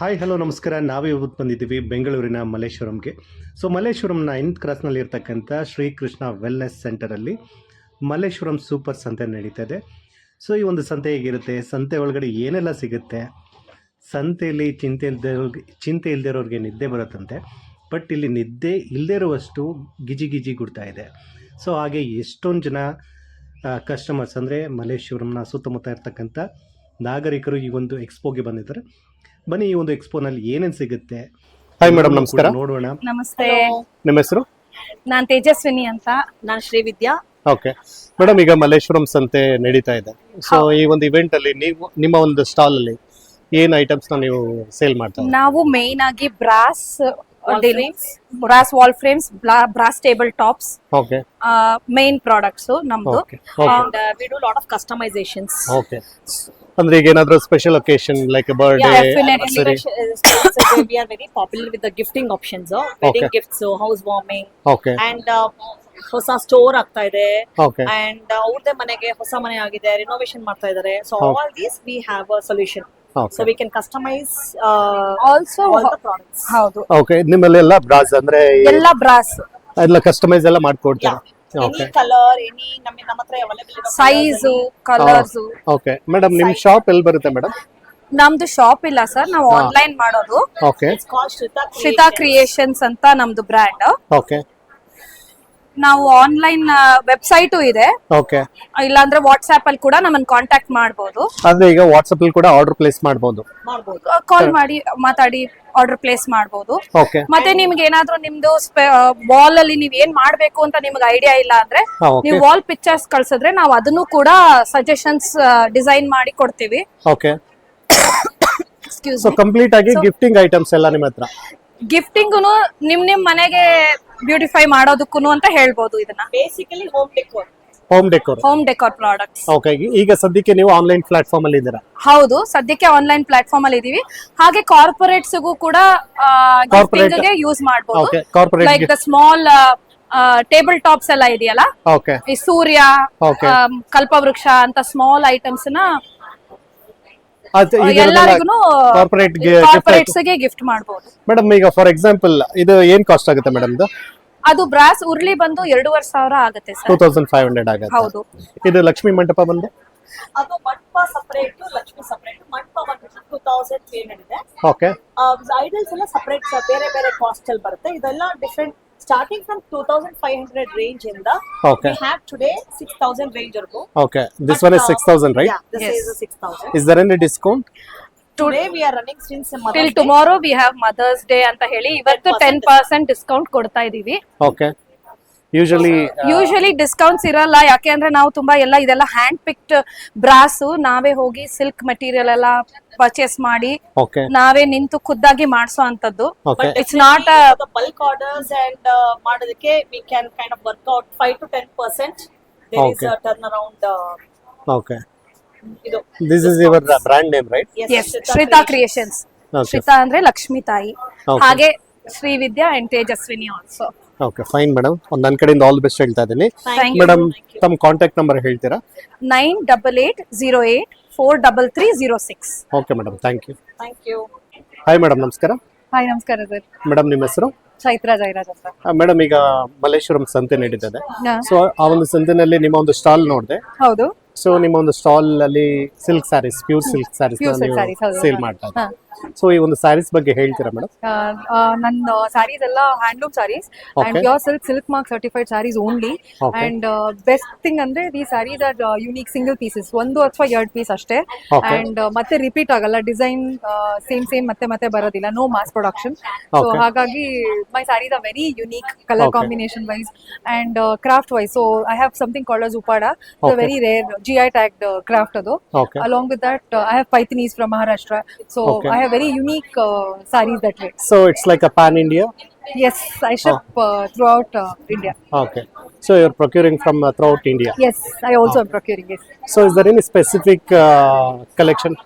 Hi hello ನಮಸ್ಕಾರ. ನಾವೇ ಇವತ್ತು ಬಂದಿದ್ದೀವಿ ಬೆಂಗಳೂರಿನ ಮಲ್ಲೇಶ್ವರಂಗೆ. ಸೊ ಮಲ್ಲೇಶ್ವರಂನ 9th ಕ್ರಾಸ್ನಲ್ಲಿ ಇರ್ತಕ್ಕಂಥ ಶ್ರೀಕೃಷ್ಣ ವೆಲ್ನೆಸ್ ಸೆಂಟರಲ್ಲಿ ಮಲ್ಲೇಶ್ವರಂ ಸೂಪರ್ ಸಂತೆ ನಡೀತಾ ಇದೆ. ಸೊ ಈ ಒಂದು ಸಂತೆ ಹೇಗಿರುತ್ತೆ, ಸಂತೆ ಒಳಗಡೆ ಏನೆಲ್ಲ ಸಿಗುತ್ತೆ, ಸಂತೆಯಲ್ಲಿ ಚಿಂತೆ ಇಲ್ದಿರೋರಿಗೆ ನಿದ್ದೆ ಬರುತ್ತಂತೆ. ಬಟ್ ಇಲ್ಲಿ ನಿದ್ದೆ ಇಲ್ಲದೇ ಇರುವಷ್ಟು ಗಿಜಿ ಗುಡ್ತಾ ಇದೆ. ಸೊ ಹಾಗೆ ಎಷ್ಟೊಂದು ಜನ ಕಸ್ಟಮರ್ಸ್ ಅಂದರೆ ಮಲ್ಲೇಶ್ವರಂನ ಸುತ್ತಮುತ್ತ ಇರ್ತಕ್ಕಂಥ ನಾಗರಿಕರು ಈ ಒಂದು ಎಕ್ಸ್ಪೋಗೆ ಬಂದಿದ್ದಾರೆ. ಬನ್ನಿ ಈ ಒಂದು ಎಕ್ಸ್ಪೋನಲ್ಲಿ ಏನೇನು ಸಿಗುತ್ತೆ. ಹಾಯ್ ಮೇಡಮ್, ನಮಸ್ಕಾರ. ನೋಡೋಣ. ನಮಸ್ತೆ, ನಿಮ್ಮ ಹೆಸರು? ನಾನ್ ತೇಜಸ್ವಿನಿ ಅಂತ. ನಾನು ಶ್ರೀವಿದ್ಯಾ. ಓಕೆ ಮೇಡಮ್, ಈಗ ಮಲ್ಲೇಶ್ವರಂ ಸಂತೆ ನಡೀತಾ ಇದೆ. ಸೊ ಈ ಒಂದು ಇವೆಂಟ್ ಅಲ್ಲಿ ನೀವು ನಿಮ್ಮ ಒಂದು ಸ್ಟಾಲ್ ಅಲ್ಲಿ ಏನ್ ಐಟಮ್ಸ್ ನ ನೀವು ಸೇಲ್ ಮಾಡ್ತಾ ಇದ್ದೀರಾ? ನಾವು ಮೇನ್ ಆಗಿ brass wall frames, brass table tops okay main products ನಮ್ದು. Okay And we do a lot of customizations. Okay ಅಂದ್ರೆ ಈಗ ಏನಾದರೂ special occasion like birthday, definitely. We are very popular with the gifting options, wedding Okay. gifts, housewarming, okay and ಹೊಸ store ಆಗ್ತಾ ಇದೆ, okay and ಅವ್ರದೇ ಮನೆಗೆ ಹೊಸ ಮನೆ ಆಗಿದೆ, ರಿನೋವೇಷನ್ ಮಾಡ್ತಾ ಇದ್ದಾರೆ. So Okay. all these we have a solution. So okay we can customize also all the products. ಹೌದು, ಓಕೆ ನಿಮ್ಮಲ್ಲಿ ಎಲ್ಲ ಬ್ರಾಸ್ ಅಂದ್ರೆ ಎಲ್ಲ ಬ್ರಾಸ್ ಎಲ್ಲ ಕಸ್ಟಮೈಸ್ ಎಲ್ಲ ಮಾಡ್ಕೊಡ್ತೀರಾ? ಓಕೆ Any color, any ನಮ್ಮ ಹತ್ರ ಅವೈಲೇಬಲ್ ಇರೋ ಸೈಜು, ಕಲರ್ಸ್. ಓಕೆ ಮೇಡಮ್, ನಿಮ್ ಶಾಪ್ ಎಲ್ಲಿ ಬರುತ್ತೆ ಮೇಡಮ್? ನಮ್ದು ಶಾಪ್ ಇಲ್ಲ ಸರ್, ನಾವು ಆನ್ಲೈನ್ ಮಾಡೋದು. ಓಕೆ It's called ಶ್ರಿತಾ ಕ್ರಿಯೇಷನ್ಸ್ ಅಂತ ನಮ್ದು ಬ್ರ್ಯಾಂಡ್. ಓಕೆ ನಾವು ಆನ್ಲೈನ್ ವೆಬ್ಸೈಟು ಇದೆ, ಓಕೆ ಇಲ್ಲಾಂದ್ರೆ ವಾಟ್ಸ್ಆಪ್ ಅಲ್ಲಿ ಕೂಡ ನಮ್ಮನ್ನ ಕಾಂಟ್ಯಾಕ್ಟ್ ಮಾಡಬಹುದು. ಅಂದ್ರೆ ಈಗ ವಾಟ್ಸ್ಆಪ್ ಅಲ್ಲಿ ಕೂಡ ಆರ್ಡರ್ ಪ್ಲೇಸ್ ಮಾಡಬಹುದು. ಮಾಡ್ಬೋದು. ಕಾಲ್ ಮಾಡಿ ಮಾತಾಡಿ ಆರ್ಡರ್ ಪ್ಲೇಸ್ ಮಾಡಬಹುದು. ಓಕೆ ಮತ್ತೆ ನಿಮ್ಗೆ ಏನಾದ್ರೂ ನಿಮ್ದು ವಾಲ್ ಅಲ್ಲಿ ನೀವ್ ಏನ್ ಮಾಡ್ಬೇಕು ಅಂತ ನಿಮ್ಗೆ ಐಡಿಯಾ ಇಲ್ಲ ಅಂದ್ರೆ ಓಕೆ ನೀವು ವಾಲ್ ಪಿಕ್ಚರ್ಸ್ ಕಳ್ಸಿದ್ರೆ ನಾವು ಅದನ್ನು ಕೂಡ ಸಜೆಷನ್ಸ್ ಡಿಸೈನ್ ಮಾಡಿ ಕೊಡ್ತೀವಿ. ಓಕೆ ಎಕ್ಸ್ಕ್ಯೂಸ್ ಸೊ ಕಂಪ್ಲೀಟ್ ಆಗಿ ಗಿಫ್ಟಿಂಗ್ ಐಟಮ್ಸ್ ಎಲ್ಲ ನಿಮ್ಮ ಹತ್ರ? ಗಿಫ್ಟಿಂಗುನು ನಿಮ್ ಮನೆಗೆ ಬ್ಯೂಟಿಫೈ ಮಾಡೋದಕ್ಕೂ ಅಂತ ಹೇಳ್ಬೋದು. ಇದನ್ನ Basically home decor. Home decor. Home decor products. Okay ಈಗ ಸದ್ಯಕ್ಕೆ ನೀವು ಆನ್ಲೈನ್ ಪ್ಲಾಟ್ಫಾರ್ಮ್ ಅಲ್ಲಿ ಇದ್ದೀರಾ? ಹೌದು, ಸದ್ಯಕ್ಕೆ ಆನ್ಲೈನ್ ಪ್ಲಾಟ್ಫಾರ್ಮ್ ಅಲ್ಲಿ ಇದೀವಿ. ಹಾಗೆ ಕಾರ್ಪೊರೇಟ್ಸ್ಗೂ ಕೂಡ ಗಿಫ್ಟಿಂಗ್ ಗೆ ಯೂಸ್ ಮಾಡಬಹುದು. Okay corporate like the small table tops ಎಲ್ಲ ಇದೆಯಲ್ಲ, ಓಕೆ ಈ ಸೂರ್ಯ, Okay. ಕಲ್ಪವೃಕ್ಷ ಅಂತ ಸ್ಮಾಲ್ ಐಟಮ್ಸ್ ನ ಈಗ ಎಲ್ಲರಿಗೂ ಕಾರ್ಪೊರೇಟ್ ಕಾರ್ಪೊರೇಟ್ಸ್ ಗೆ ಗಿಫ್ಟ್ ಮಾಡಬಹುದು. ಮೇಡಮ್ ಈಗ ಫಾರ್ ಎಕ್ಸಾಂಪಲ್ ಇದು ಏನ್ ಕಾಸ್ಟ್ ಆಗುತ್ತೆ ಮೇಡಮ್? ಇದು ಅದು ಬ್ರಾಸ್ ಉರ್ಲಿ ಬಂದು 2,500 ಆಗುತ್ತೆ ಸರ್. 2500 ಆಗುತ್ತೆ. ಹೌದು. ಇದು ಲಕ್ಷ್ಮಿ ಮಂಟಪ ಬಂದು ಅದು ಮಂಟಪ ಸಪರೇಟ್, ಲಕ್ಷ್ಮಿ ಸಪರೇಟ್. ಮಂಟಪ ಬಂದ್ಬಿಟ್ಟು 2300 ಇದೆ. ಓಕೆ ಐಡಲ್ಸ್ ಎಲ್ಲ ಸಪರೇಟ್ ಬೇರೆ ಬೇರೆ ಕಾಸ್ಟ್ ಅಲ್ಲಿ ಬರುತ್ತೆ. ಇದೆಲ್ಲ ಡಿಫ್ರೆಂಟ್, ಸ್ಟಾರ್ಟಿಂಗ್ ಫ್ರಮ್ 2500 ರೇಂಜ್ ಇಂದ okay we have today 6000 range ವರೆಗೂ. Okay this one is 6000 right? Yeah, this Yes. is 6000. Is there any discount? Today we are running since till tomorrow we have mother's day ಅಂತ ಹೇಳಿ ಇವತ್ತು 10% discount ಕೊಡ್ತಾ ಇದೀವಿ. Okay usually discounts ಇರಲ್ಲ, ಯಾಕೆ ಅಂದ್ರೆ ನಾವು ತುಂಬಾ ಇದೆಲ್ಲ ಹ್ಯಾಂಡ್ ಪಿಕ್ಡ್ ಬ್ರಾಸ್, ನಾವೇ ಹೋಗಿ ಸಿಲ್ಕ್ ಮೆಟೀರಿಯಲ್ ಎಲ್ಲ ಪರ್ಚೇಸ್ ಮಾಡಿ ಓಕೆ ನಾವೇ ನಿಂತು ಖುದ್ದಾಗಿ ಮಾಡಿಸೋ ಅಂತದ್ದು. Okay it's not the bulk orders and ಮಾಡೋದಕ್ಕೆ we can kind of work out 5 to 10%. There is Okay. a turnaround. Okay ಇದು this is your brand name right? Yes, Shrita creations. Okay Shrita ಅಂದ್ರೆ ಲಕ್ಷ್ಮಿ ತಾಯಿ, Okay. ಹಾಗೆ Shrividya and Tejaswini also. Okay fine madam, ನನ್ನ ಕಡೆಯಿಂದ all best ಹೇಳ್ತಾ ಇದ್ದೀನಿ. Thank you. Madam ತಮ್ಮ contact number ಹೇಳ್ತೀರಾ? 9880843306. Okay madam, thank you. Thank you. Hi madam, ನಮಸ್ಕಾರ. ಹಾಯ್ ನಮಸ್ಕಾರ ಸರ್, ಮೇಡಮ್ ನಿಮ್ಮ ಹೆಸರು? ಚೈತ್ರ ಜೈರಾಜ್ ಅಂತ. ಮೇಡಮ್ ಈಗ ಮಲ್ಲೇಶ್ವರಂ ಸಂತೆ ನಡೀತದೆ. ಹಾ. ಸೊ ಆ ಒಂದು ಸಂತೆನಲ್ಲಿ ನಿಮ್ಮ ಒಂದು ಸ್ಟಾಲ್ ನೋಡಿದೆ. ಹೌದು, ಸೊ ನಿಮ್ಮ ಒಂದು ಸ್ಟಾಲ್ ಅಲ್ಲಿ silk sarees, pure silk sarees Pure silk sarees, ಹೌದು. ಸೇಲ್ ಮಾಡ್ತಾ ಹಾ. ಇದ್ದಾರೆ. ಸೊ ಈ ಒಂದು ಸ್ಯಾರೀಸ್ ಬಗ್ಗೆ ಹೇಳ್ತೀರಾ ಮೇಡಮ್? ನನ್ನ ಸ್ಯಾರೀಸ್ ಎಲ್ಲ handloom sarees and Okay. Pure silk mark certified sarees only. Okay. And best thing ಅಂದ್ರೆ the sarees are unique single pieces, 1 ಅಥವಾ 2 ಪೀಸ್ ಅಷ್ಟೇ. Okay. ಅಂಡ್ ಮತ್ತೆ ರಿಪೀಟ್ ಆಗಲ್ಲ, ಡಿಸೈನ್ ಸೇಮ್ ಮತ್ತೆ ಬರೋದಿಲ್ಲ, no mass production. So Okay. ಹಾಗಾಗಿ my sarees are very unique colour Okay. Combination wise and craft wise. So I have something called as Uppada, Okay. Very rare GI tagged craft ಅದು. Okay Along with that, I have Pythanis from Maharashtra. So Okay. I have very unique sarees that way. So it's like a pan India? Yes, I ship throughout India. Okay so you are procuring from throughout India? Yes, I also am procuring it. So is there any specific collection?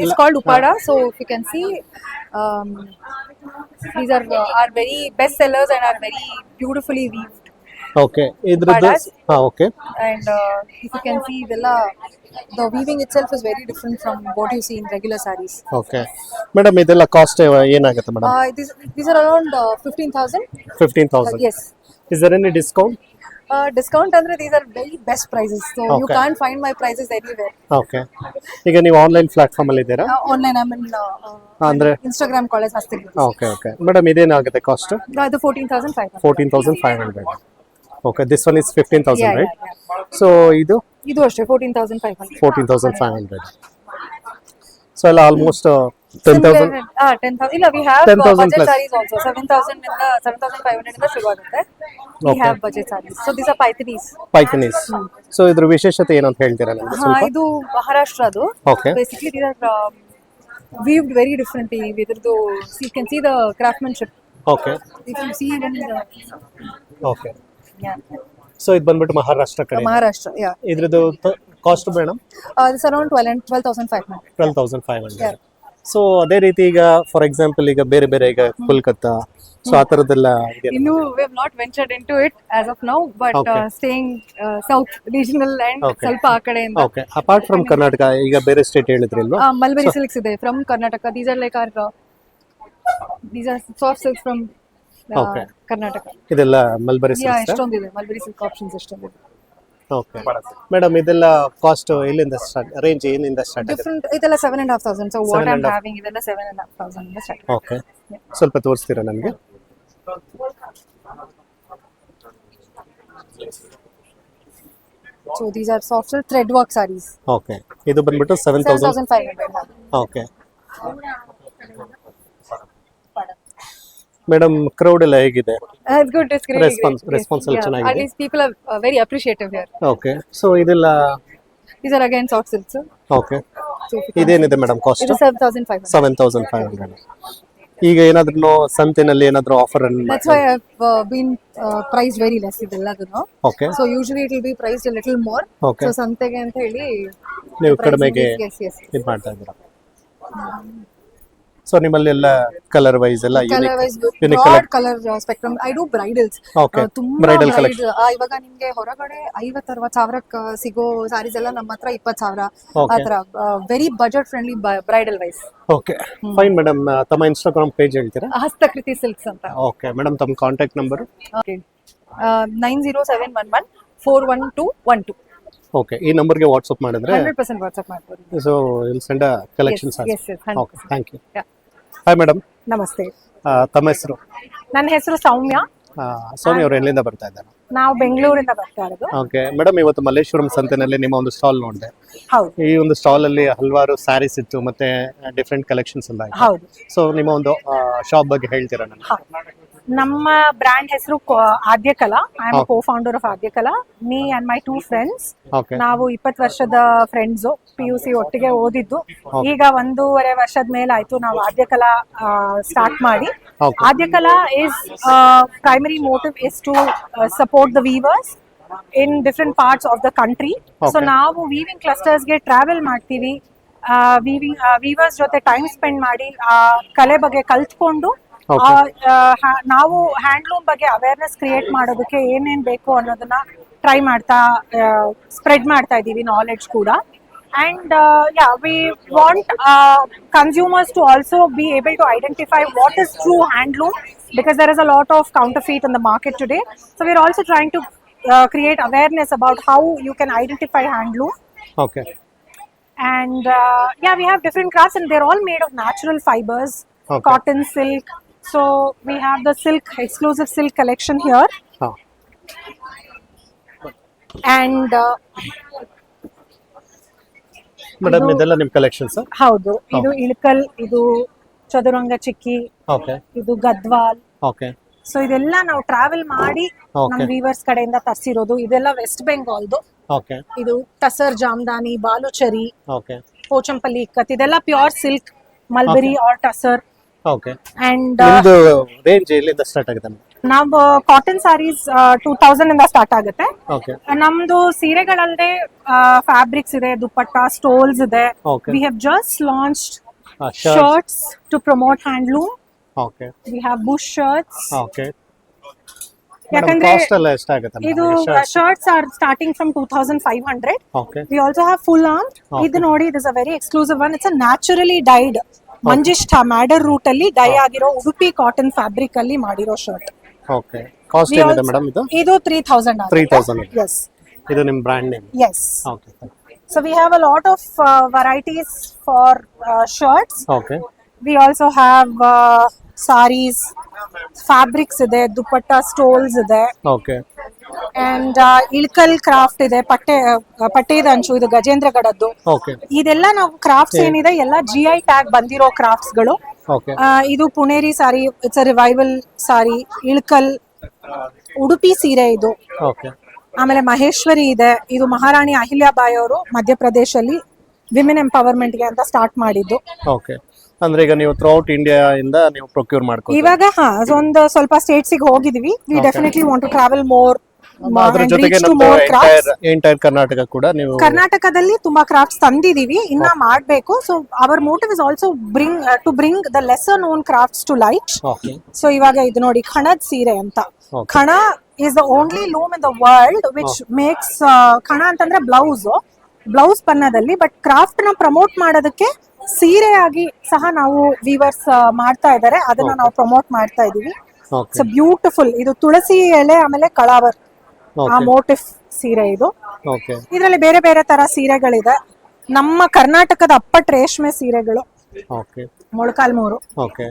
It's called Upada. So if you can see, these are very best sellers and are very beautifully weaved. Okay ಇದ್ರದ್ದು Badass. ಹಾ okay And if you can see, the weaving itself is very different from what you see in regular sarees. Okay madam ಇದೆಲ್ಲ cost ಏನಾಗುತ್ತೆ madam? These are around 15,000. 15,000. Yes. Is there any discount? Discount andre these are very best prices, so you Okay. can't find my prices anywhere. Okay ಈಗ ನೀವು online platform ಅಲ್ಲಿ ಇದ್ದೀರಾ? Online I'm in ಅಂದ್ರೆ Instagram college hastigi. Okay okay madam ಇದೇನಾಗುತ್ತೆ cost? The 14,500. 14,500. Okay this one is 15,000 Yeah, right? yeah, yeah. ಸೊ ಇದು ಇದು ಅಷ್ಟೇ 14,500. 14,500. ಸೊ ಎಲ್ಲ ಆಲ್ಮೋಸ್ಟ್ 10,000. 10,000. ಇಲ್ಲ, we have 10,000 budget plus. sarees also. 7,500 ಇಂದ ಶುರು ಆಗುತ್ತೆ. We Okay. have budget sarees. So these are Paithanis. Paithanis. So ಇದ್ರ ವಿಶೇಷತೆ ಏನಂತ ಹೇಳ್ತೀರಾ ನಮಗೆ ಸ್ವಲ್ಪ? ಇದು ಮಹಾರಾಷ್ಟ್ರದು. Okay. Basically these are weaved very differently. ಇದ್ರದ್ದು you can see the craftsmanship. Okay If you see even the okay yeah. ಸೊ ಇದು ಬಂದ್ಬಿಟ್ಟು ಮಹಾರಾಷ್ಟ್ರ ಕಡೆ. Maharashtra, yeah. ಇದ್ರದ್ದು cost madam? This around 12,500. 12,500. Yeah. So ಅದೇ ರೀತಿ ಈಗ ಫಾರ್ ಎಕ್ಸಾಂಪಲ್ ಈಗ ಬೇರೆ ಬೇರೆ ಈಗ ಕೋಲ್ಕತ್ತಾ ಸೊ ಆ ಥರದ್ದೆಲ್ಲ ಇದೆಯಲ್ಲ? Innu we have not ventured into it as of now, but Okay. staying south regional and Okay. ಸ್ವಲ್ಪ ಆ ಕಡೆಯಿಂದ. ಓಕೆ ಅಪಾರ್ಟ್ ಫ್ರಮ್ ಕರ್ನಾಟಕ ಈಗ ಬೇರೆ ಸ್ಟೇಟ್ ಹೇಳಿದ್ರಲ್ವಾ? Mulberry silks ಇದೆ from Karnataka. These are like our these are soft silks from Okay. Karnataka. ಇದೆಲ್ಲ mulberry Yeah, silks? ಎಷ್ಟೊಂದಿದೆ Mulberry silk options ಎಷ್ಟೊಂದಿದೆ. Okay madam ಇದೆಲ್ಲ ಕಾಸ್ಟ್ ಎಲ್ಲಿಂದ ಸ್ಟಾರ್ಟ್, ರೇಂಜ್ ಏನಿಂದ ಸ್ಟಾರ್ಟ್ ಆಗುತ್ತೆ? Different ಇದೆಲ್ಲ 7,500. So what I'm 7,500. having ಇದೆಲ್ಲ 7,500 ಇಂದ start. ಓಕೆ ಸ್ವಲ್ಪ ತೋರಿಸ್ತೀರಾ ನನಗೆ? So these are soft silk thread work sarees. Okay ಇದು ಬಂದ್ಬಿಟ್ಟು 7,000. 7,500. ಓಕೆ ಮೇಡಮ್ ಕ್ರೌಡ್ ಎಲ್ಲ ಹೇಗಿದೆ? It's good. It's great. Response ಎಲ್ಲ ಚೆನ್ನಾಗಿದೆ? At least people are very appreciative here. Okay so ಇದೆಲ್ಲ These are again soft silks. Okay So if you can- ಇದೇನಿದೆ madam cost? ಇದು 7,500. 7,500. ಈಗ ಏನಾದ್ರೂ ಸಂತೆನಲ್ಲಿ ಏನಾದ್ರೂ ಆಫರ್ ಅನ್ನು That's why I've been priced very less ಇದೆಲ್ಲದನ್ನು. Okay So usually it will be priced a little more. Okay. So ಸಂತೆಗೆ ಅಂತ ಹೇಳಿ ನೀವು pricing ಕಡಿಮೆಗೆ is- yes. ಇದು ಮಾಡ್ತಾ ಇದ್ದೀರಾ? ಸೊ ನಿಮ್ಮಲ್ಲಿ ಎಲ್ಲ ಕಲರ್ ವೈಸ್ ಎಲ್ಲ Color wise, unique broad color spectrum. I do bridals. Okay. ತುಂಬಾ Bridal bride- collection. ಇವಾಗ ನಿಮ್ಗೆ ಹೊರಗಡೆ 50-60 ಸಾವಿರಕ್ಕೆ ಸಿಗೋ ಸಾರೀಸ್ ಎಲ್ಲ ನಮ್ಮ ಹತ್ರ 20,000 Okay. ಆ ತರ very budget friendly bridal wise. Okay fine madam ತಮ್ಮ ಇನ್ಸ್ಟಾಗ್ರಾಮ್ ಪೇಜ್ ಹೇಳ್ತೀರಾ? ಹಸ್ತಕೃತಿ ಸಿಲ್ಕ್ಸ್ ಅಂತ. ಓಕೆ ಮೇಡಮ್ ತಮ್ಮ ಕಾಂಟ್ಯಾಕ್ಟ್ ನಂಬರ್? Okay. 90711 41212. ಓಕೆ ಈ ನಂಬರ್ಗೆ ವಾಟ್ಸಪ್ ಮಾಡಿದ್ರೆ 100% ವಾಟ್ಸ್ಆಪ್ ಮಾಡ್ಬೋದು. So will send collections. Yes, 100%. Okay thank you. Yeah. Hi madam, ನಮಸ್ತೆ, ತಮ್ಮ ಹೆಸರು? ನನ್ನ ಹೆಸರು ಸೌಮ್ಯ. ಸೌಮ್ಯ ಅವರು ಎಲ್ಲಿಂದ ಬರ್ತಾ ಇದ್ದಾರೆ? ನಾವು ಬೆಂಗಳೂರಿಂದ ಬರ್ತಾ ಇರೋದು. ಓಕೆ ಮೇಡಮ್, ಇವತ್ತು ಮಲ್ಲೇಶ್ವರಂ ಸಂತೆನಲ್ಲಿ ನಿಮ್ಮ ಒಂದು ಸ್ಟಾಲ್ ನೋಡಿದೆ. ಹೌದು ಈ ಒಂದು ಸ್ಟಾಲ್ ಅಲ್ಲಿ ಹಲವಾರು ಸ್ಯಾರೀಸ್ ಇತ್ತು ಮತ್ತೆ ಡಿಫ್ರೆಂಟ್ ಕಲೆಕ್ಷನ್ಸ್ ಎಲ್ಲ ಇತ್ತು. ಹೌದು ಸೊ ನಿಮ್ಮ ಒಂದು ಶಾಪ್ ಬಗ್ಗೆ ಹೇಳ್ತೀರಾ ನನಗೆ? ಹೌದು. ನಮ್ಮ ಬ್ರ್ಯಾಂಡ್ ಹೆಸರು Aadyakala. I am Okay. Co founder of Aadyakala. Me and my 2 friends. Okay ನಾವು 20 ವರ್ಷದ ಫ್ರೆಂಡ್ಸ್, PUC ಒಟ್ಟಿಗೆ ಓದಿದ್ದು. ಈಗ 1.5 ವರ್ಷದ ಮೇಲೆ ಆಯ್ತು ನಾವು ಆದ್ಯಕಲಾ ಸ್ಟಾರ್ಟ್ ಮಾಡಿ. Okay. Aadyakala is primary motive is to support the weavers in different parts of the country. So Okay. ನಾವು ವೀವಿಂಗ್ ಕ್ಲಸ್ಟರ್ಸ್ಗೆ ಟ್ರಾವೆಲ್ ಮಾಡ್ತೀವಿ. ವೀವರ್ಸ್ ಜೊತೆ ಟೈಮ್ ಸ್ಪೆಂಡ್ ಮಾಡಿ ಆ ಕಲೆ ಬಗ್ಗೆ ಕಲ್ತ್ಕೊಂಡು Okay. ನಾವು ಹ್ಯಾಂಡ್ಲೂಮ್ ಬಗ್ಗೆ ಅವೇರ್ನೆಸ್ ಕ್ರಿಯೇಟ್ ಮಾಡೋದಕ್ಕೆ ಏನೇನ್ ಬೇಕು ಅನ್ನೋದನ್ನ ಟ್ರೈ ಮಾಡ್ತಾ ಸ್ಪ್ರೆಡ್ ಮಾಡ್ತಾ ಇದೀವಿ, ನಾಲೆಡ್ಜ್ ಕೂಡ. And we want consumers to also be able to identify what is true handloom, because there is a lot of counterfeit in the market today. So we're also trying to create awareness about how you can identify handloom. Okay And we have different crafts and they're all made of natural fibers, Okay. cotton, silk. So we have the exclusive silk collection here. ಹಾಂ And madam, ಇದೆಲ್ಲ ನಿಮ್ಮ collections? ಹೌದು, ಇದು ಇಳಕಲ್, ಇದು ಚದುರಂಗ ಚಿಕ್ಕಿ, okay ಇದು Gadwal. Okay so ಇದೆಲ್ಲ ನಾವು travel ಮಾಡಿ Okay. ನಮ್ಮ ವೀವರ್ಸ್ ಕಡೆಯಿಂದ ತರಿಸಿರೋದು. ಇದೆಲ್ಲ ವೆಸ್ಟ್ ಬೆಂಗಾಲ್ದು. ಓಕೆ ಇದು ಟಸರ್ ಜಾಮ್ದಾನಿ, ಬಾಲುಚರಿ, ಓಕೆ ಪೋಚಂಪಲ್ಲಿ ಇಕ್ಕತ್, ಇದೆಲ್ಲ pure silk, mulberry or tussar. Okay and ನಿಮ್ದು ರೇಂಜ್ ಎಲ್ಲಿಂದ ಸ್ಟಾರ್ಟ್ ಆಗುತ್ತೆ? ನಾವು ಕಾಟನ್ ಸಾರೀಸ್ 2000 ಇಂದ ಸ್ಟಾರ್ಟ್ ಆಗುತ್ತೆ. ಓಕೆ ನಮ್ದು ಸೀರೆಗಳಲ್ಲದೆ ಫ್ಯಾಬ್ರಿಕ್ಸ್ ಇದೆ, ದುಪ್ಪಟ್ಟ, ಸ್ಟೋಲ್ಸ್ ಇದೆ. Okay. We have just launched shirt. shirts to promote handloom. Okay We have bush shirts. Okay ಯಾಕಂದ್ರೆ ಕಾಸ್ಟ್ ಎಲ್ಲ ಎಷ್ಟಾಗುತ್ತೆ ಇದು shirts are starting from 2500. Okay we also have full arm. ಇದು ನೋಡಿ, it is a very exclusive one. It's a naturally dyed ಮಂಜಿಷ್ಠ madder root ಅಲ್ಲಿ dye ಆಗಿರೋ Udupi cotton fabric ಅಲ್ಲಿ ಮಾಡಿರೋ ಶರ್ಟ್. ಓಕೆ ಕಾಸ್ಟ್ ಏನಿದೆ ಮೇಡಮ್ ಇದು? ಇದು 3000. 3000. ಎಸ್, ಇದು ನಿಮ್ಮ brand name? Yes. Okay So we have a lot of varieties for shirts. Okay We also have sarees, fabrics ಇದೆ, dupatta stoles ಇದೆ, ಓಕೆ and ಇಳ್ಕಲ್ ಕ್ರಾಫ್ಟ್ ಇದೆ, ಪಟ್ಟೆದ ಅಂಚು, ಇದು ಗಜೇಂದ್ರಗಡದ್ದು. ಓಕೆ ಇದೆಲ್ಲ ನಾವು ಕ್ರಾಫ್ಟ್ಸ್ ಏನಿದೆ ಎಲ್ಲ GI ಟ್ಯಾಗ್ ಬಂದಿರೋ ಕ್ರಾಫ್ಟ್ಸ್ ಗಳು. ಓಕೆ ಇದು ಪುಣೇರಿ ಸಾರಿ, ಇಟ್ಸ್ ಅ ರಿವೈವಲ್ ಸಾರಿ. ಇಳ್ಕಲ್ ಉಡುಪಿ ಸೀರೆ ಇದು. ಓಕೆ ಆಮೇಲೆ ಮಹೇಶ್ವರಿ ಇದೆ, ಇದು ಮಹಾರಾಣಿ ಅಹಿಲ್ಯಾಬಾಯಿ ಅವರು ಮಧ್ಯಪ್ರದೇಶಲ್ಲಿ ವಿಮೆನ್ ಎಂಪವರ್ಮೆಂಟ್ ಗೆ ಅಂತ ಸ್ಟಾರ್ಟ್ ಮಾಡಿದ್ದು. ಓಕೆ ಅಂದ್ರೆ ಈಗ ನೀವು ಥ್ರೂಔಟ್ ಇಂಡಿಯಾ ಇಂದ ನೀವು ಪ್ರೊಕ್ಯೂರ್ ಮಾಡ್ಕೊಂಡು ಇವಾಗ ಒಂದು ಸ್ವಲ್ಪ ಸ್ಟೇಟ್ಸ್ ಗೆ ಹೋಗಿದೀವಿ. We definitely want to travel more. ಅದ್ರ ಜೊತೆಗೆ ಎಂಟೈರ್ ಕರ್ನಾಟಕ ಕೂಡ ನೀವು ಕರ್ನಾಟಕದಲ್ಲಿ ತುಂಬಾ ಕ್ರಾಫ್ಟ್ಸ್ ತಂದಿದೀವಿ, ಇನ್ನ ಮಾಡ್ಬೇಕು. So our motive is also bring the lesser known crafts to light. Okay so ಇವಾಗ ಇದು ನೋಡಿ, ಖಣದ್ ಸೀರೆ ಅಂತ. ಖಣ is the only loom in the world which makes ಖಣ ಅಂತಂದ್ರೆ ಬ್ಲೌಸ್ ಬಣ್ಣದಲ್ಲಿ, ಬಟ್ ಕ್ರಾಫ್ಟ್ ನ ಪ್ರಮೋಟ್ ಮಾಡೋದಕ್ಕೆ ಸೀರೆಯಾಗಿ ಸಹ ನಾವು ವೀವರ್ಸ್ ಮಾಡ್ತಾ ಇದ್ದಾರೆ. ಅದನ್ನ ನಾವು ಪ್ರಮೋಟ್ ಮಾಡ್ತಾ ಇದೀವಿ. It's beautiful. ಇದು ತುಳಸಿ ಎಲೆ ಆಮೇಲೆ ಕಳಾವರ್ ಆ ಮೋಟಿಫ್ ಸೀರೆ ಇದು. ಓಕೆ ಇದರಲ್ಲಿ ಬೇರೆ ಬೇರೆ ತರ ಸೀರೆಗಳಿದೆ. ನಮ್ಮ ಕರ್ನಾಟಕದ ಅಪ್ಪಟ್ ರೇಷ್ಮೆ ಸೀರೆಗಳು, ಓಕೆ ಮೊಳಕಾಲ್ಮೂರು. ಓಕೆ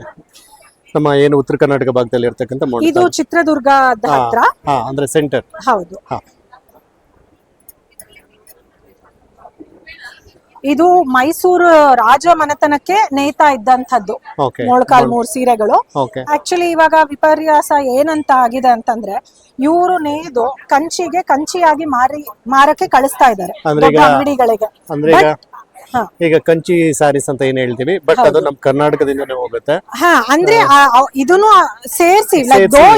ನಮ್ಮ ಏನು ಉತ್ತರ ಕರ್ನಾಟಕ ಭಾಗದಲ್ಲಿ ಇರ್ತಕ್ಕಂಥ ಇದು ಚಿತ್ರದುರ್ಗದ ಹತ್ರ. ಅಂದ್ರೆ ಸೆಂಟರ್. ಹೌದು. ಇದು ಮೈಸೂರು ರಾಜ ಮನೆತನಕ್ಕೆ ನೇಯ್ತಾ ಇದ್ದಂಥದ್ದು ಮೊಳಕಾಲ್ಮೂರು ಸೀರೆಗಳು. ಆಕ್ಚುಲಿ ಇವಾಗ ವಿಪರ್ಯಾಸ ಏನಂತ ಆಗಿದೆ ಅಂತಂದ್ರೆ, ಇವರು ನೇಯ್ದು ಕಂಚಿಯಾಗಿ ಮಾರಕ್ಕೆ ಕಳಿಸ್ತಾ ಇದ್ದಾರೆ ಅಂಗಡಿಗಳಿಗೆ. ಈಗ ಕಂಚಿ ಸಾರೀಸ್ ಅಂತ ಏನ್ ಹೇಳ್ತೀವಿ, ಬಟ್ ಅದು ನಮ್ ಕರ್ನಾಟಕದಿಂದನೇ ಹೋಗುತ್ತೆ. ಅಂದ್ರೆ ಇದನ್ನು ಸೇರಿಸಿ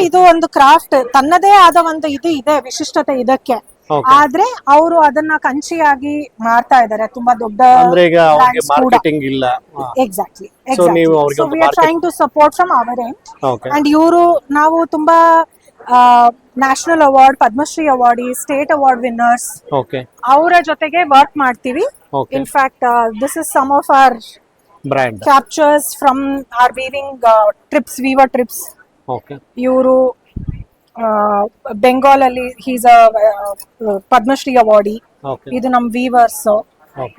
ಇದು ಒಂದು ಕ್ರಾಫ್ಟ್ ತನ್ನದೇ ಆದ ಒಂದು ಇದು ಇದೆ, ವಿಶಿಷ್ಟತೆ ಇದಕ್ಕೆ. ಆದ್ರೆ ಅವರು ಅದನ್ನ ಕಂಚಿಯಾಗಿ ಮಾರ್ತಾ ಇದ್ದಾರೆ ತುಂಬಾ ದೊಡ್ಡ ಮಾರ್ಕೆಟಿಂಗ್ ಇಲ್ಲ. Exactly. So we are trying to support from our end. And ಇವರು ನಾವು ತುಂಬಾ national award, Padmashri award, state award winners ಅವರ ಜೊತೆಗೆ ವರ್ಕ್ ಮಾಡ್ತೀವಿ. In fact this is some of our brand captures from our weaving trips, weaver trips. ಇವರು ಬೆಂಗಾಲ್ ಅಲ್ಲಿ he's ಅ Padmashri awardee. ಇದು ನಮ್ ವೀವರ್ಸ್.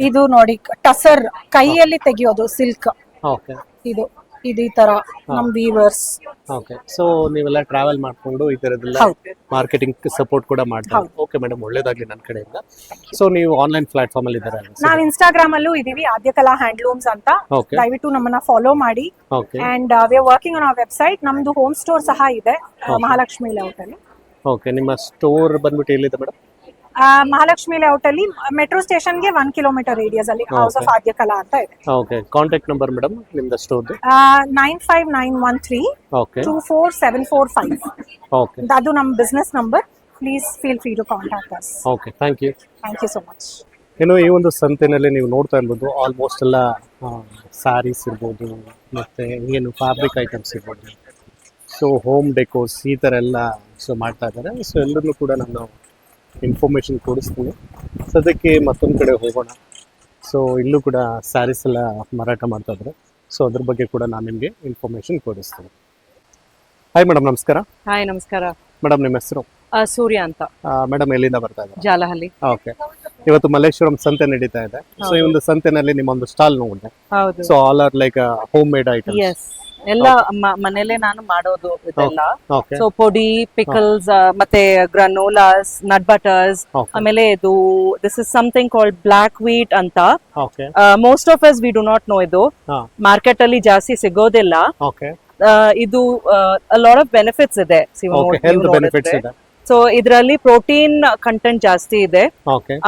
ಇದು ನೋಡಿ, ಟಸರ್ ಕೈಯಲ್ಲಿ ತೆಗಿಯೋದು ಸಿಲ್ಕ್. ಇದು ಈ ತರ ನಮ್ ವೀವರ್ಸ್. ಸೊ ನೀವೆಲ್ಲ ಟ್ರಾವೆಲ್ ಮಾಡ್ಕೊಂಡು ಈ ತರದೆಲ್ಲ ಮಾರ್ಕೆಟಿಂಗ್ ಸಪೋರ್ಟ್ ಕೂಡ ಮಾಡ್ತಾರೆ. ಓಕೆ ಮೇಡಮ್, ಒಳ್ಳೇದಾಗ್ಲಿ ನನ್ನ ಕಡೆಯಿಂದ. ಸೊ ನೀವು ಆನ್ಲೈನ್ ಪ್ಲಾಟ್ಫಾರ್ಮ್ ಅಲ್ಲಿ ಇದ್ದೀರಾ? ನಾವು ಇನ್ಸ್ಟಾಗ್ರಾಮ್ ಅಲ್ಲೂ ಇದೀವಿ, ಆದ್ಯಕಲಾ ಹ್ಯಾಂಡ್ಲೂಮ್ಸ್ ಅಂತ. ದಯವಿಟ್ಟು ನಮ್ಮನ್ನ ಫಾಲೋ ಮಾಡಿ. And we are working on hour website. ನಮ್ದು ಹೋಮ್ ಸ್ಟೋರ್ ಸಹ ಇದೆ ಮಹಾಲಕ್ಷ್ಮಿ ಲೇಔಟ್ ಅಲ್ಲಿ. ಓಕೆ, ನಿಮ್ಮ ಸ್ಟೋರ್ ಬಂದ್ಬಿಟ್ಟು ಎಲ್ಲಿದೆ ಮೇಡಮ್? ಮಹಾಲಕ್ಷ್ಮಿ ಲೇಔಟ್ ಅಲ್ಲಿ ಮೆಟ್ರೋ ಸ್ಟೇಷನ್ ಗೆ 1 ಕಿಲೋಮೀಟರ್ ರೇಡಿಯಸ್ ಅಲ್ಲಿ ಹೌಸ್ ಆಫ್ ಆದ್ಯಕಲಾ ಅಂತ ಇದೆ. ಓಕೆ, ಕಾಂಟ್ಯಾಕ್ಟ್ ನಂಬರ್ ಮೇಡಮ್ ನಿಮ್ದು ಸ್ಟೋರ್ದು? 95913 24745. ಓಕೆ, ಅದು ನಮ್ಮ business number. Please feel free to contact us. Okay, thank you so much. ಇನ್ನು ಈ ಒಂದು ಸಂತೆನಲ್ಲಿ ನೀವು ನೋಡ್ತಾ ಇರ್ಬೋದು, ಆಲ್ಮೋಸ್ಟ್ ಎಲ್ಲ ಸ್ಯಾರೀಸ್ ಇರ್ಬೋದು, ಮತ್ತೆ ಏನು ಫ್ಯಾಬ್ರಿಕ್ ಐಟಮ್ಸ್ ಇರ್ಬೋದು, ಸೊ ಹೋಮ್ ಡೆಕೋರ್ಸ್ ಈ ಥರ ಎಲ್ಲ ಸೊ ಮಾಡ್ತಾ ಇದ್ದಾರೆ. ಸೊ ಎಲ್ಲರನ್ನೂ ಕೂಡ ನಾನು ಇನ್ಫಾರ್ಮೇಷನ್ ಕೊಡಿಸ್ತೀನಿ. ಸದ್ಯಕ್ಕೆ ಮತ್ತೊಂದು ಕಡೆ ಹೋಗೋಣ. ಸೊ ಇಲ್ಲೂ ಕೂಡ ಸ್ಯಾರೀಸ್ ಎಲ್ಲ ಮಾರಾಟ ಮಾಡ್ತಾ ಇದ್ದಾರೆ. ಸೊ ಅದ್ರ ಬಗ್ಗೆ ಕೂಡ ನಾನು ನಿಮಗೆ ಇನ್ಫಾರ್ಮೇಷನ್ ಕೊಡಿಸ್ತೀನಿ. ಹಾಯ್ ಮೇಡಮ್, ನಮಸ್ಕಾರ. ಹಾಯ್, ನಮಸ್ಕಾರ ಮೇಡಮ್. ನಿಮ್ಮ ಹೆಸರು? ಸೂರ್ಯ ಅಂತ. ಮೇಡಮ್, ಎಲ್ಲಿಂದ ಬರ್ತಾ ಇದ್ದಾರೆ? ಜಾಲಹಳ್ಳಿ. ಓಕೆ, ಇವತ್ತು ಮಲ್ಲೇಶ್ವರಂ ಸಂತೆ ನಡೀತಾ ಇದೆ. ಸೊ ಈ ಒಂದು ಸಂತೆನಲ್ಲಿ ನಿಮ್ಮ ಒಂದು ಸ್ಟಾಲ್ ನೋಡಿದೆ. ಹೌದು. So all are like home made items. Yes, ಎಲ್ಲ ಮನೇಲೆ ನಾನು ಮಾಡೋದು ಇದೆಲ್ಲ. ಸೊ ಪೊಡಿ, ಪಿಕಲ್ಸ್, ಮತ್ತೆ ಗ್ರಾನೋಲಾಸ್, ನಟ್ ಬಟರ್ಸ್. ಆಮೇಲೆ ಇದು this is something called black wheat ಅಂತ. Most of us we do not know. ಇದು ಮಾರ್ಕೆಟ್ ಅಲ್ಲಿ ಜಾಸ್ತಿ ಸಿಗೋದಿಲ್ಲ. ಇದು ಲಾಟ್ ಆಫ್ ಬೆನಿಫಿಟ್ಸ್ ಇದೆ. ಸೊ ಇದರಲ್ಲಿ ಪ್ರೋಟೀನ್ ಕಂಟೆಂಟ್ ಜಾಸ್ತಿ ಇದೆ.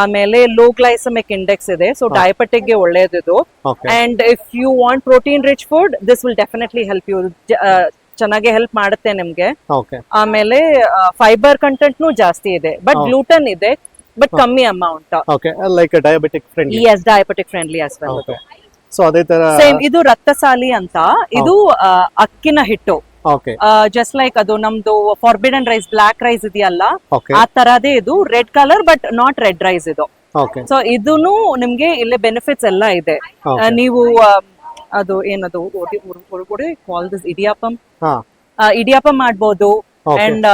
ಆಮೇಲೆ ಲೋ ಗ್ಲೈಸಮಿಕ್ ಇಂಡೆಕ್ಸ್ ಇದೆ. ಸೊ ಡಯಾಬಿಟಿಕ್ ಗೆ ಒಳ್ಳೇದಿದು. And if you want protein rich food, this will definitely help you. ಚೆನ್ನಾಗಿ ಹೆಲ್ಪ್ ಮಾಡುತ್ತೆ ನಿಮ್ಗೆ. ಆಮೇಲೆ ಫೈಬರ್ ಕಂಟೆಂಟ್ ಜಾಸ್ತಿ ಇದೆ, ಬಟ್ ಗ್ಲೂಟನ್ ಇದೆ, ಬಟ್ ಕಮ್ಮಿ amount. Like diabetic friendly. Yes, diabetic friendly as well. So ಅದೇ ತರ ಸೇಮ್ ಇದು ರಕ್ತಸಾಲಿ ಅಂತ. ಇದು ಅಕ್ಕಿನ ಹಿಟ್ಟು. ಓಕೆ ಜಸ್ಟ್ ಲೈಕ್ ಅದು ನಮ್ದು ಫಾರ್ಬಿಡನ್ ರೈಸ್ ಬ್ಲಾಕ್ ರೈಸ್ ಇದೆಯಲ್ಲ ಓಕೆ ಆ ತರದೇ ಇದು red colour but not red rice ಇದು. ಓಕೆ ಸೊ ಇದೂನು ನಿಮ್ಗೆ ಇಲ್ಲೇ ಬೆನಿಫಿಟ್ಸ್ ಎಲ್ಲ ಇದೆ. Okay. ನೀವು ಅದು ಏನದು ಕಾಲ್ ದಿಸ್ ಇಡಿಯಾಪಂ ಹಾ ಇಡಿಯಾಪಂ ಮಾಡ್ಬೋದು. Okay. ಅಂಡ್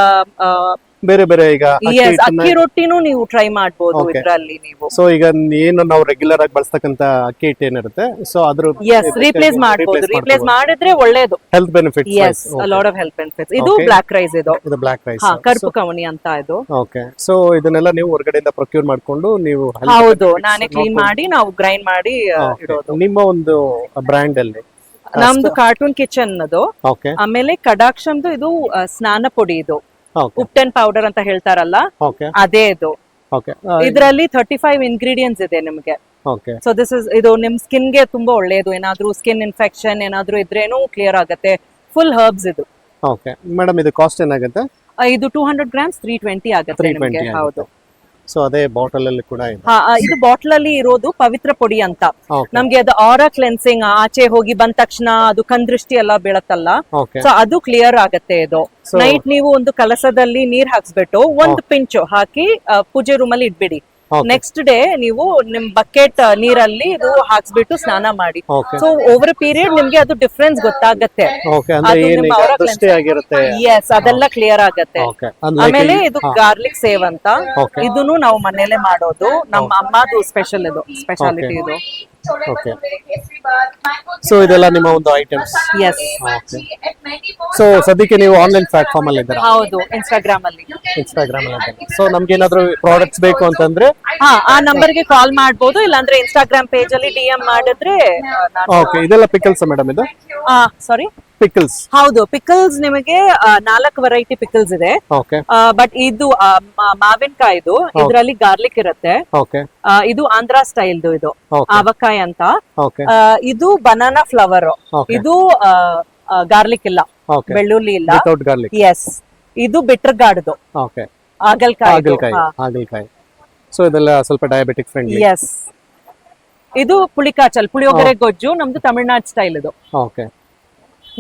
ಬೇರೆ ಬೇರೆ ಈಗ ಅಕ್ಕಿ ಹಿಟ್ಟನ್ನ- ಅಕ್ಕಿ ರೊಟ್ಟಿನೂ ನೀವು ಟ್ರೈ ಮಾಡ್ಬೋದು Okay. ಇದ್ರಲ್ಲಿ ನೀವು. ಸೊ ಈಗ ಏನು ನಾವು ರೆಗ್ಯುಲರ್ ಆಗಿ ಬಳಸ್ತಕ್ಕಂತ ಅಕ್ಕಿ ಹಿಟ್ಟು ಏನಿರುತ್ತೆ ಸೊ ಅದ್ರ ಎಸ್ ರೀಪ್ಲೇಸ್ ಮಾಡ್ಬೋದು. ರೀಪ್ಲೇಸ್ ಮಾಡಿದ್ರೆ ಒಳ್ಳೇದು. Health benefits. Yes lot of health benefits. ಇದು Okay. ಬ್ಲಾಕ್ ರೈಸ್ ಇದು. ಇದು ಬ್ಲಾಕ್ ರೈಸ್. ಹಾ ಕರ್ಪು ಕವಣಿ ಅಂತ ಇದು. ಓಕೆ ಸೊ ಇದನ್ನೆಲ್ಲ ನೀವು ಹೊರಗಡೆಯಿಂದ ಪ್ರೊಕ್ಯೂರ್ ಮಾಡ್ಕೊಂಡು ನೀವು health ಹೌದು benefits ನಾನೇ ಕ್ಲೀನ್ ನೋಡ್ಕೊಂಡು- ಮಾಡಿ ನಾವು ಗ್ರೈಂಡ್ ಮಾಡಿ Okay. ಇಡೋದು. ನಿಮ್ಮ ಒಂದು ಬ್ರ್ಯಾಂಡ್ ಅಲ್ಲಿ ನಮ್ದು ಕಾರ್ಟೂನ್ ಕಿಚನ್ ಅದು. ಓಕೆ ಆಮೇಲೆ ಕಡಾಕ್ಷಮ್ದು ಇದು ಸ್ನಾನ ಪುಡಿ ಇದು ಓಕೆ ಉಪ್ಟನ್ ಪೌಡರ್ ಅಂತ ಹೇಳ್ತಾರಲ್ಲ ಓಕೆ ಅದೇ ಇದು. ಓಕೆ ಇದರಲ್ಲಿ 35 ಇಂಗ್ರೀಡಿಯೆಂಟ್ಸ್ ಇದೆ ನಿಮ್ಗೆ. ಓಕೆ ಸೊ ದಿಸ್ ಇಸ್ ಇದು ನಿಮ್ ಸ್ಕಿನ್ ಗೆ ತುಂಬಾ ಒಳ್ಳೇದು. ಏನಾದ್ರೂ ಸ್ಕಿನ್ ಇನ್ಫೆಕ್ಷನ್ ಏನಾದ್ರೂ ಇದ್ರೇನು ಕ್ಲಿಯರ್ ಆಗುತ್ತೆ. ಫುಲ್ ಹರ್ಬ್ಸ್ ಇದು. ಓಕೆ ಮೇಡಮ್ ಇದು ಕಾಸ್ಟ್ ಏನಾಗುತ್ತೆ? ಇದು 200 ಗ್ರಾಮ್ಸ್ 320 ಆಗುತ್ತೆ 320 ನಿಮ್ಗೆ. ಹೌದು. ಸೊ ಅದೇ ಬಾಟಲ್ ಅಲ್ಲಿ ಕೂಡ ಇದೆ. ಹಾ ಇದು ಬಾಟ್ಲ್ ಅಲ್ಲಿ ಇರೋದು ಪವಿತ್ರ ಪೊಡಿ ಅಂತ. ಓಕೆ ನಮ್ಗೆ ಅದು ಆರಾ ಕ್ಲೆನ್ಸಿಂಗ್ ಆಚೆ ಹೋಗಿ ಬಂದ ತಕ್ಷಣ ಅದು ಕಣ್ದೃಷ್ಟಿ ಎಲ್ಲ ಬೀಳತ್ತಲ್ಲ ಓಕೆ ಸೊ ಅದು ಕ್ಲಿಯರ್ ಆಗತ್ತೆ ಇದು. So- ನೈಟ್ ನೀವು ಒಂದು ಕಲಸದಲ್ಲಿ ನೀರ್ ಹಾಕ್ಸ್ಬಿಟ್ಟು ಒಂದು ಪಿಂಚು ಹಾಕಿ ಪೂಜೆ ರೂಮ್ ಅಲ್ಲಿ ಇಡ್ಬಿಡಿ. Okay. ನೆಕ್ಸ್ಟ್ ಡೇ ನೀವು ನಿಮ್ ಬಕೆಟ್ ನೀರಲ್ಲಿ ಇದು ಹಾಕ್ಸ್ಬಿಟ್ಟು ಸ್ನಾನ ಮಾಡಿ. ಓಕೆ ಸೊ ಓವರ್ ಪೀರಿಯಡ್ ನಿಮ್ಗೆ ಅದು ಡಿಫ್ರೆನ್ಸ್ ಗೊತ್ತಾಗತ್ತೆ. ಓಕೆ ಅಂದ್ರೆ ಅದು ಏನು ನಿಮ್ಮ ಈಗ aura ದೃಷ್ಟಿ ಆಗಿರುತ್ತೆ. ಎಸ್ ಅದೆಲ್ಲ ಕ್ಲಿಯರ್ ಆಗತ್ತೆ. ಓಕೆ ಆಮೇಲೆ ಇದು ಗಾರ್ಲಿಕ್ ಸೇವ್ ಅಂತ Okay. ಇದನ್ನು ನಾವು ಮನೇಲೆ ಮಾಡೋದು. ನಮ್ಮ ಅಮ್ಮದು ಸ್ಪೆಷಲ್ ಇದು ಸ್ಪೆಷಾಲಿಟಿ Okay. ಇದು. ಓಕೆ ಸೊ ಇದೆಲ್ಲ ನಿಮ್ಮ ಒಂದು ಐಟಮ್ಸ್. ಎಸ್ ಓಕೆ ಸೊ ಸದ್ಯಕ್ಕೆ ನೀವು ಆನ್ಲೈನ್ ಪ್ಲಾಟ್ಫಾರ್ಮ್ ಅಲ್ಲಿ ಇದ್ದೀರಾ? ಹೌದು ಇನ್ಸ್ಟಾಗ್ರಾಮ್ ಅಲ್ಲಿ. ಇನ್ಸ್ಟಾಗ್ರಾಮ್ ಅಲ್ಲಿ ಇದ್ದೀರಾ? ಸೊ ನಮ್ಗೆ ಏನಾದ್ರು ಪ್ರಾಡಕ್ಟ್ಸ್ ಬೇಕು ಅಂತಂದ್ರೆ ಹಾ ಆ ನಂಬರ್ಗೆ ಕಾಲ್ ಮಾಡ್ಬೋದು. ಇಲ್ಲಾಂದ್ರೆ ಇನ್ಸ್ಟಾಗ್ರಾಮ್ ಪೇಜ್ ಅಲ್ಲಿ DM ಮಾಡಿದ್ರೆ ಓಕೆ ಇದೆಲ್ಲ ಪಿಕಲ್ಸ್ ಮೇಡಮ್ ಇದು ಸಾರಿ ಪಿಕಲ್ಸ್. ಹೌದು ಪಿಕಲ್ಸ್ ನಿಮಗೆ 4 ವೆರೈಟಿ ಪಿಕಲ್ಸ್ ಇದೆ. ಓಕೆ ಬಟ್ ಇದು ಮಾವಿನಕಾಯಿದು ಇದ್ರಲ್ಲಿ ಗಾರ್ಲಿಕ್ ಇರುತ್ತೆ. ಓಕೆ ಇದು ಆಂಧ್ರ ಸ್ಟೈಲ್ದು ಇದು ಓಕೆ ಆವಕಾಯಿ ಅಂತ. ಓಕೆ ಇದು ಬನಾನಾ ಫ್ಲವರ್. Okay. ಇದು ಗಾರ್ಲಿಕ್ ಇಲ್ಲ, ಓಕೆ ಬೆಳ್ಳುಳ್ಳಿ ಇಲ್ಲ. Without garlic. ಎಸ್ ಇದು ಬಿಟ್ರ್ ಗಾರ್ಡ್ದು ಓಕೆ ಹಾಗಲ್ಕಾಯಿ. ಹಾಗಲಕಾಯಿ. ಸೊ ಇದೆಲ್ಲ ಸ್ವಲ್ಪ ಡಯಾಬಿಟಿಕ್ ಫ್ರೆಂಡ್ಲಿ. ಎಸ್ ಇದು ಪುಳಿಕಾಚಲ್ ಪುಳಿಯೋಗರೆ ಗೊಜ್ಜು ನಮ್ದು ತಮಿಳ್ನಾಡು ಸ್ಟೈಲ್ ಇದು. ಓಕೆ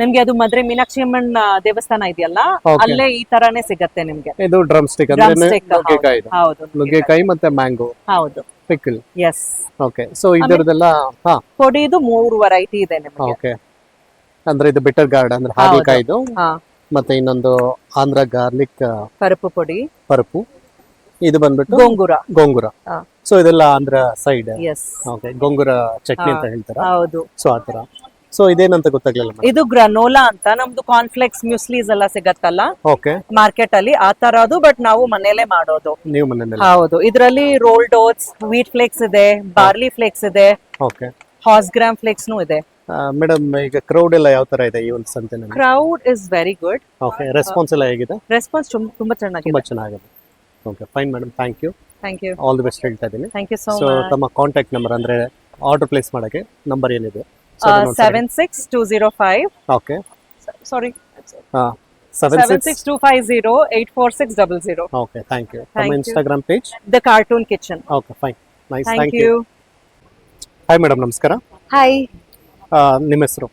ನಿಮ್ಗೆ ಅದು ಮದ್ರೆ ಮೀನಾಕ್ಷಿ ಅಮ್ಮನ್ ದೇವಸ್ಥಾನ ಇದೆಯಲ್ಲ Okay. ಅಲ್ಲೇ ಈ ತರಾನೇ ಸಿಗತ್ತೆ ನಿಮ್ಗೆ. ಇದು ಡ್ರಮ್ ಸ್ಟಿಕ್ ಅಂದ್ರೆ Drumstick, ನುಗ್ಗೆಕಾಯಿ. ಹೌದು ನುಗ್ಗೆಕಾಯಿ ಮತ್ತೆ ಮ್ಯಾಂಗೋ ಹೌದು ಪಿಕಲ್. ಎಸ್. ಓಕೆ ಸೊ ಇದರದೆಲ್ಲ ಹಾ ಪೊಡಿ ಇದು 3 ವೆರೈಟಿ ಇದೆ ನಿಮ್ಗೆ. ಓಕೆ ಅಂದ್ರೆ ಇದು ಬಿಟರ್ ಗಾರ್ಡ್ ಅಂದ್ರೆ ಹಾಗಲಕಾಯಿದು ಹಾ ಮತ್ತೆ ಇನ್ನೊಂದು ಆಂಧ್ರ ಗಾರ್ಲಿಕ್ ಕರುಪು ಪೊಡಿ, ಪರುಪು. ಇದು ಬಂದ್ಬಿಟ್ಟು ಗೋಂಗೂರ. ಗೋಂಗೂರ. ಹಾ. ಸೊ ಇದೆಲ್ಲ Andhra side. Yes okay gongura chutney ಅಂತ ಹೇಳ್ತಾರ. ಹೌದು. ಸೊ ಆತರ. ಸೊ ಇದೇನಂತ ಗೊತ್ತಾಗ್ಲಿಲ್ಲ madam. ಇದು ಗ್ರನೋಲಾ ಅಂತ ನಮ್ದು ಕಾರ್ನ್ಫ್ಲೆಕ್ಸ್ ಮ್ಯೂಸ್ಲೀಸ್ ಎಲ್ಲ ಸಿಗತ್ತಲ್ಲ ಓಕೆ ಮಾರ್ಕೆಟ್ ಅಲ್ಲಿ ಆ ತರದು. ಬಟ್ ನಾವು ಮನೇಲೆ ಮಾಡೋದು. ನೀವು ಮನೆಯಲ್ಲಿ. ಹೌದು ಇದರಲ್ಲಿ ರೋಲ್ಡ್ ಓಟ್ಸ್, ವೀಟ್ ಫ್ಲೇಕ್ಸ್ ಇದೆ, ಬಾರ್ಲಿ ಫ್ಲೇಕ್ಸ್ ಇದೆ, ಓಕೆ ಹಾಸ್ ಗ್ರಾಮ್ ಫ್ಲೇಕ್ಸ್ ಇದೆ. ಮೇಡಮ್ ಈಗ ಕ್ರೌಡ್ ಎಲ್ಲ ಯಾವ ತರ ಇದೆ ಈ ಒಂದು ಸಂತೆನಲ್ಲಿ? Crowd is very good. Okay response ಎಲ್ಲ ಹೇಗಿದೆ? ರೆಸ್ಪಾನ್ಸ್ ತುಂಬಾ ಚೆನ್ನಾಗಿದೆ. ತುಂಬಾ ಚೆನ್ನಾಗಿದೆ. Okay fine madam thank you. Thank you. All the best ಹೇಳ್ತಾ ಇದ್ದೀನಿ. Thank you so so much. ತಮ್ಮ ಕಾಂಟ್ಯಾಕ್ಟ್ ನಂಬರ್ ಅಂದ್ರೆ ಆರ್ಡರ್ ಪ್ಲೇಸ್ ಮಾಡಕ್ಕೆ ನಂಬರ್ ಏನಿದೆ? 76205 ಓಕೆ ಸಾರಿ ಹಾ 76. 762508460. Okay thank you. Thank ನಮ್ಮ you. Instagram page? The cartoon kitchen. Okay fine nice thank thank you. You. Hi madam ನಮಸ್ಕಾರ. Hi, ನಿಮ್ಮ ಹೆಸರು?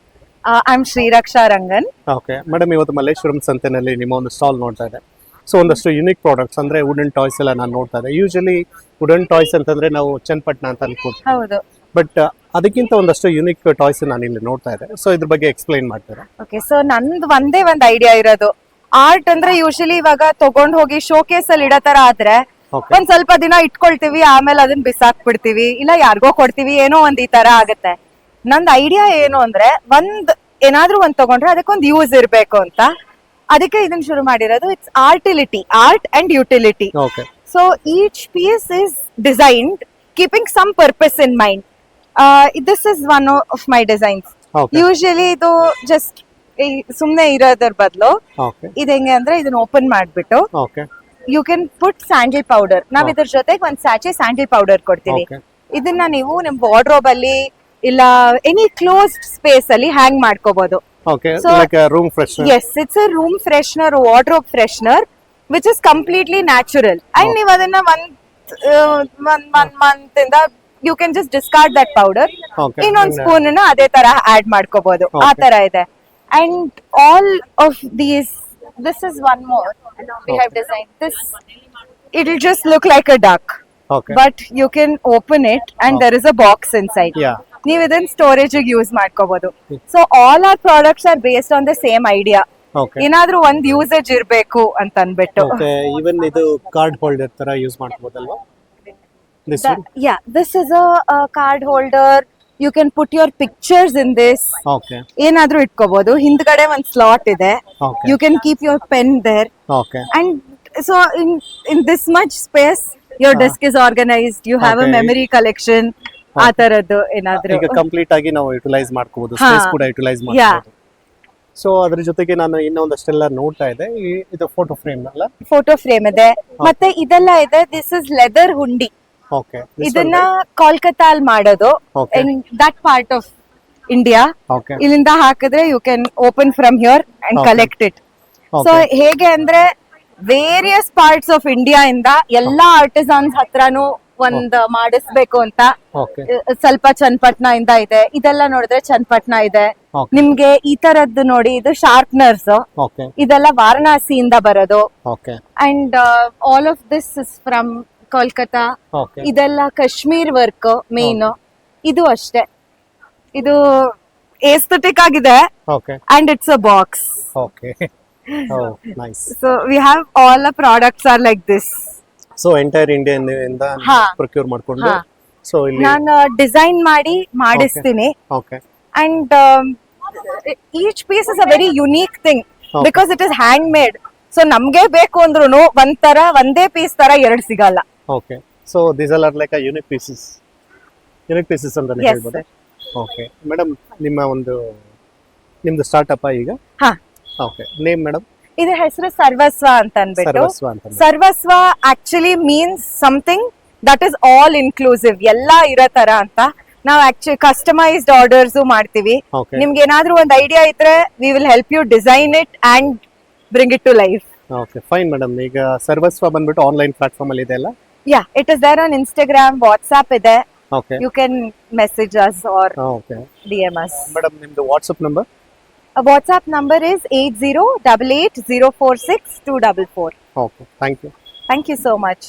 I'm Sriraksha Rangan. Okay madam ಇವತ್ತು ಮಲ್ಲೇಶ್ವರಂ ಸಂತೆನಲ್ಲಿ ನಿಮ್ಮ ಒಂದು ಸ್ಟಾಲ್ ನೋಡ್ತಾ ಇದೆ. ಸೊ ಒಂದಷ್ಟು ಯುನಿಕ್ ಪ್ರಾಡಕ್ಟ್ಸ್ ಅಂದ್ರೆ ವುಡನ್ ಟಾಯ್ಸ್ ಎಲ್ಲ ನಾನು ನೋಡ್ತಾ ಇದ್ದೆ. ಯೂಶಲಿ ವುಡನ್ ಟಾಯ್ಸ್ ಅಂತಂದ್ರೆ ನಾವು ಚನ್ನಪಟ್ಟಣ ಅಂತ ಅನ್ಕೊಳ್ತೀವಿ. ಹೌದು. ಬಟ್ ಅದಕ್ಕಿಂತ ಒಂದಷ್ಟು ಯುನಿಕ್ ಟಾಯ್ಸ್ ನಾನು ಇಲ್ಲಿ ನೋಡ್ತಾ ಇದ್ದೆ. ಸೊ ಇದ್ರ ಬಗ್ಗೆ ಎಕ್ಸ್ಪ್ಲೈನ್ ಮಾಡ್ತೀರಾ? ಓಕೆ, ಸೊ ನಂದು ಒಂದೇ ಒಂದು ಐಡಿಯಾ ಇರೋದು, ಆರ್ಟ್ ಅಂದ್ರೆ ಯೂಶಲಿ ಇವಾಗ ತಗೊಂಡ್ ಹೋಗಿ ಶೋಕೇಸ್ ಅಲ್ಲಿ ಇಡೋ ತರ ಆದ್ರೆ ಓಕೆ ಒಂದ್ ಸ್ವಲ್ಪ ದಿನ ಇಟ್ಕೊಳ್ತೀವಿ, ಆಮೇಲೆ ಅದನ್ನ ಬಿಸಾಕ್ಬಿಡ್ತೀವಿ, ಇಲ್ಲ ಯಾರಿಗೋ ಕೊಡ್ತೀವಿ, ಏನೋ ಒಂದ್ ಈ ತರ ಆಗತ್ತೆ. ನಂದ್ ಐಡಿಯಾ ಏನು ಅಂದ್ರೆ ಏನಾದ್ರೂ ಒಂದ್ ತಗೊಂಡ್ರೆ ಅದಕ್ಕೊಂದು ಯೂಸ್ ಇರ್ಬೇಕು ಅಂತ, ಅದಕ್ಕೆ ಇದನ್ನ ಶುರು ಮಾಡಿರೋದು. It's art and utility. Okay so each piece is designed keeping some purpose in mind. This is one of my designs. Okay usually ಇದು ಜಸ್ಟ್ ಸುಮ್ನೆ ಇರೋದ್ರ ಬದಲು ಓಕೆ ಇದು ಹೆಂಗೆ ಅಂದ್ರೆ ಇದನ್ನ ಓಪನ್ ಮಾಡ್ಬಿಟ್ಟು okay you can put sandal powder. ನಾವ್ ಇದ್ರ ಜೊತೆಗೆ ಒಂದ್ ಸ್ಯಾಚೆ ಸ್ಯಾಂಡಲ್ ಪೌಡರ್ ಕೊಡ್ತೀವಿ. ಓಕೆ ಇದನ್ನ ನೀವು ನಿಮ್ ವಾರ್ಡ್ರೋಬ್ ಅಲ್ಲಿ ಇಲ್ಲ ಎನಿ ಕ್ಲೋಸ್ಡ್ ಸ್ಪೇಸ್ ಅಲ್ಲಿ ಹ್ಯಾಂಗ್ ಮಾಡ್ಕೋಬಹುದು. Okay So- like room freshener. Yes, it's a room freshener, wardrobe freshener, which is completely natural. And ನೀವು ಅದನ್ನ one month ಇಂದ you can just discard that powder. Okay. ಇನ್ನೊಂದ್ ಸ್ಪೂನ್ ಅದೇ ತರ ಆಡ್ ಮಾಡ್ಕೋಬಹುದು. ಆ Okay. ತರ ಇದೆ. and all of these, this is one more we have designed this. It'll just look like a duck, okay but you can open it and there is a box inside. Yeah ನೀವು ಇದನ್ನ storage use ಮಾಡ್ಕೋಬಹುದು. So all our products are based on the same idea. Okay ಏನಾದ್ರೂ ಒಂದ್ usage ಇರ್ಬೇಕು ಅಂತ ಅನ್ಬಿಟ್ಟು. Okay even ಇದು card holder ತರ ಯೂಸ್ ಮಾಡ್ಬೋದಲ್ವಾ this Yeah, this is a card holder. You can put your pictures in this. Okay ಏನಾದ್ರೂ ಇಟ್ಕೋಬಹುದು. ಹಿಂದ್ಗಡೆ ಒಂದ್ ಸ್ಲಾಟ್ ಇದೆ. Okay You can keep your pen there. Okay And so in this much space, your desk is organized. You have a Okay. memory collection. ಆ ತರದ್ದು ಏನಾದ್ರೂ. ಈಗ complete ಆಗಿ ನಾವು ಯುಟಿಲೈಸ್ ಮಾಡ್ಕೋಬಹುದು, ಹಾ. ಸ್ಪೇಸ್ ಕೂಡ ಯುಟಿಲೈಸ್ ಮಾಡ್ಕೋಬಹುದು. ಸೊ ಅದ್ರ ಜೊತೆಗೆ ನಾನು ಇನ್ನೊಂದಷ್ಟೆಲ್ಲ ನೋಡ್ತಾ ಇದೆ, ಇದು ಫೋಟೋ ಫ್ರೇಮ್ ಅಲ್ಲ? ಫೋಟೋ ಫ್ರೇಮ್ ಇದೆ, ಮತ್ತೆ ಇದೆಲ್ಲ ಇದೆ. ದಿಸ್ ಇಸ್ ಲೆದರ್ ಹುಂಡಿ. ಓಕೆ ಇದನ್ನ ಕೋಲ್ಕತ್ತಾ ಅಲ್ಲಿ ಮಾಡೋದು. Okay. That part of India. Okay ಇಲ್ಲಿಂದ ಹಾಕಿದ್ರೆ you can open from here and Okay. Collect it. So Okay. ಹೇಗೆ ಅಂದ್ರೆ ವೇರಿಯಸ್ ಪಾರ್ಟ್ಸ್ ಆಫ್ ಇಂಡಿಯಾ ಇಂದ ಎಲ್ಲಾ ಆರ್ಟಿಸನ್ಸ್ ಹತ್ರನೂ ಒಂದ್ ಮಾಡಿಸ್ಬೇಕು ಅಂತ. ಓಕೆ ಸ್ವಲ್ಪ ಚನ್ನಪಟ್ಟಣ ಇಂದ ಇದೆ, ಇದೆಲ್ಲ ನೋಡಿದ್ರೆ ಚನ್ನಪಟ್ಟಣ ಇದೆ. Okay. ನಿಮ್ಗೆ ಈ ತರದ್ದು ನೋಡಿ, ಇದು ಶಾರ್ಪ್ನರ್ಸ್, ಓಕೆ ಇದೆಲ್ಲ ವಾರಣಾಸಿಯಿಂದ ಬರೋದು. Okay and all of this is from Kolkata. Okay ಇದೆಲ್ಲ ಕಾಶ್ಮೀರ್ ವರ್ಕ್ ಮೇನ್. ಇದು ಅಷ್ಟೇ, ಇದು ಏಸ್ಥೆಟಿಕ್ ಆಗಿದೆ okay and it's a box. Okay oh nice. So we have all the products are like this. So entire Indian ಇಂದ ಹಾ. Procure ಮಾಡ್ಕೊಂಡು ಹಾ. So ಇಲ್ಲಿ ನಾನು ಡಿಸೈನ್ ಮಾಡಿ ಮಾಡಿಸ್ತೀನಿ. Okay and each piece is a very unique thing Okay. Because it is hand made. So ನಮ್ಗೆ ಬೇಕು ಅಂದ್ರೂ ಒಂದೇ ಪೀಸ್ ತರ ಎರಡು ಸಿಗಲ್ಲ. Okay so these all are like unique pieces ಅಂತಾನೆ Yes, ಹೇಳ್ಬೋದು. ಓಕೆ ಮೇಡಮ್, ನಿಮ್ದು ಸ್ಟಾರ್ಟ್ಅಪ್ ಈಗ? ಹಾ, ಓಕೆ, ನೇಮ್ ಮೇಡಮ್? ಇದ್ರ ಹೆಸರು ಸರ್ವಸ್ವ ಅಂತ ಅನ್ಬಿಟ್ಟು. ಸರ್ವಸ್ವ ಅಂತ. Sarvasva actually means something that is all inclusive, ಎಲ್ಲಾ ಇರೋ ತರ ಅಂತ. ನಾವು ಆಕ್ಚುಲಿ ಕಸ್ಟಮೈಸ್ಡ್ ಆರ್ಡರ್ಸ್ ಮಾಡ್ತೀವಿ. Okay. ನಿಮ್ಗೆ ಏನಾದ್ರೂ ಒಂದು ಐಡಿಯಾ ಇದ್ರೆ we will help you design it and bring it to life. Okay fine madam. ಈಗ ಸರ್ವಸ್ವ ಬಂದ್ಬಿಟ್ಟು ಆನ್ಲೈನ್ ಪ್ಲಾಟ್ಫಾರ್ಮ್ ಅಲ್ಲಿ ಇದೆ ಅಲ್ಲ? Yeah, it is there on Instagram, WhatsApp ಇದೆ. Okay you can message us or okay DM us. Madam, ನಿಮ್ದು WhatsApp number? WhatsApp number is 8088046244. Okay, thank you. Thank you so much.